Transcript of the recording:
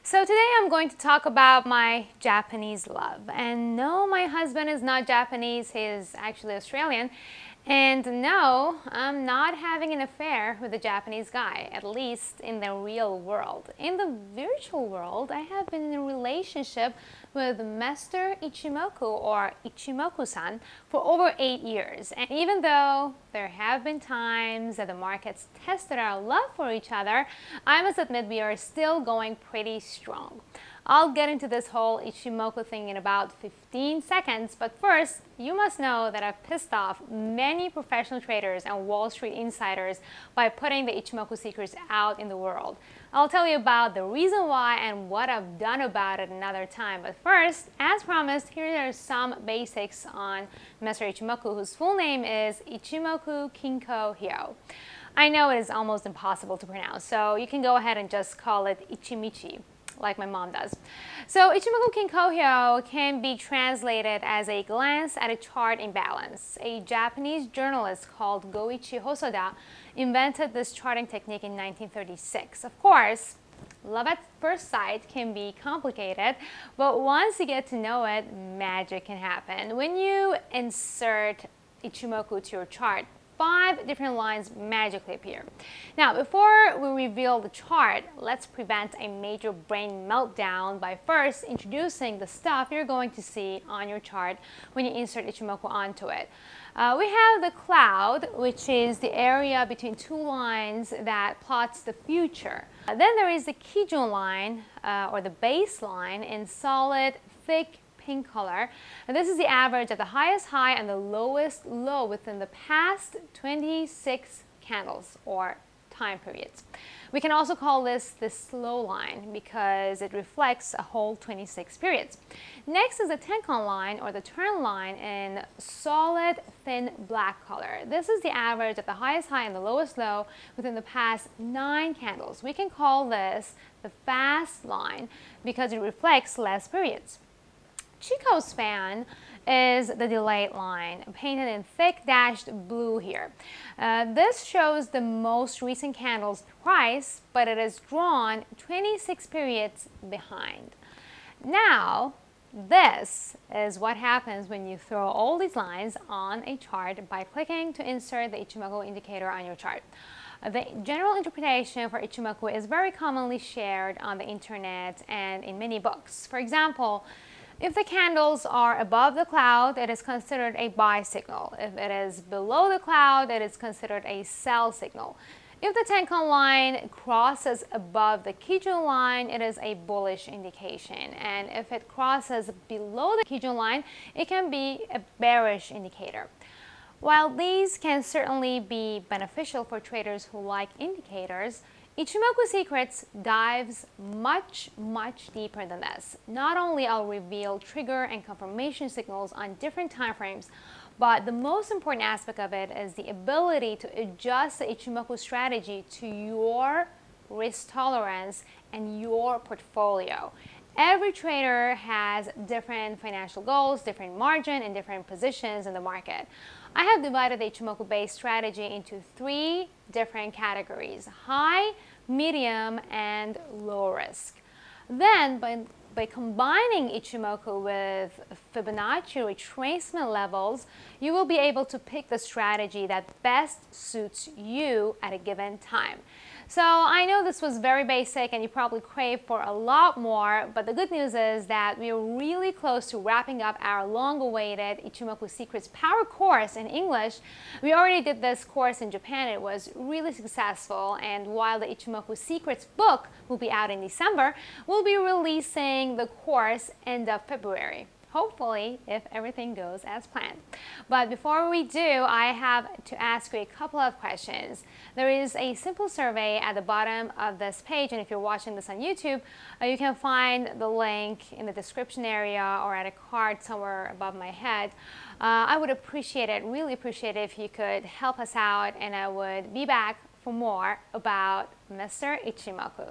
So today I'm going to talk about my Japanese love. And no, my husband is not Japanese, he is actually Australian. And no, I'm not having an affair with a Japanese guy, at least in the real world. In the virtual world, I have been in a relationship with Mr. Ichimoku, or Ichimoku-san, for over 8 years. And even though there have been times that the markets tested our love for each other, I must admit we are still going pretty strong. I'll get into this whole Ichimoku thing in about 15 seconds, but first, you must know that I've pissed off many professional traders and Wall Street insiders by putting the Ichimoku secrets out in the world. I'll tell you about the reason why and what I've done about it another time, but first, as promised, here are some basics on Mr. Ichimoku, whose full name is Ichimoku Kinko Hyo. I know it is almost impossible to pronounce, so you can go ahead and just call it Ichimichi, like my mom does. So Ichimoku Kinko Hyo can be translated as a glance at a chart imbalance. A Japanese journalist called Goichi Hosoda invented this charting technique in 1936. Of course, love at first sight can be complicated, but once you get to know it, magic can happen. When you insert Ichimoku to your chart, 5 different lines magically appear. Now, before we reveal the chart, let's prevent a major brain meltdown by first introducing the stuff you're going to see on your chart when you insert Ichimoku onto it. We have the cloud, which is the area between 2 lines that plots the future. Then there is the Kijun line, or the baseline, in solid, thick pink color. And this is the average of the highest high and the lowest low within the past 26 candles or time periods. We can also call this the slow line because it reflects a whole 26 periods. Next is the Tenkan line, or the turn line, in solid thin black color. This is the average of the highest high and the lowest low within the past 9 candles. We can call this the fast line because it reflects less periods. Chico span is the delayed line, painted in thick dashed blue here. This shows the most recent candle's price, but it is drawn 26 periods behind. Now, this is what happens when you throw all these lines on a chart by clicking to insert the Ichimoku indicator on your chart. The general interpretation for Ichimoku is very commonly shared on the internet and in many books. For example, if the candles are above the cloud, it is considered a buy signal. If it is below the cloud, it is considered a sell signal. If the Tenkan line crosses above the Kijun line, it is a bullish indication. And if it crosses below the Kijun line, it can be a bearish indicator. While these can certainly be beneficial for traders who like indicators, Ichimoku Secrets dives much deeper than this. Not only I'll reveal trigger and confirmation signals on different time frames, but the most important aspect of it is the ability to adjust the Ichimoku strategy to your risk tolerance and your portfolio. Every trader has different financial goals, different margin, and different positions in the market. I have divided the Ichimoku-based strategy into 3 different categories: high, medium, and low risk. Then, by combining Ichimoku with Fibonacci retracement levels, you will be able to pick the strategy that best suits you at a given time. So I know this was very basic and you probably crave for a lot more, but the good news is that we are really close to wrapping up our long-awaited Ichimoku Secrets Power course in English. We already did this course in Japan. It was really successful, and while the Ichimoku Secrets book will be out in December, we'll be releasing the course end of February. Hopefully, if everything goes as planned. But before we do, I have to ask you a couple of questions. There is a simple survey at the bottom of this page, and if you're watching this on YouTube, you can find the link in the description area or at a card somewhere above my head. I would appreciate it, really appreciate it if you could help us out, and I would be back for more about Mr. Ichimoku.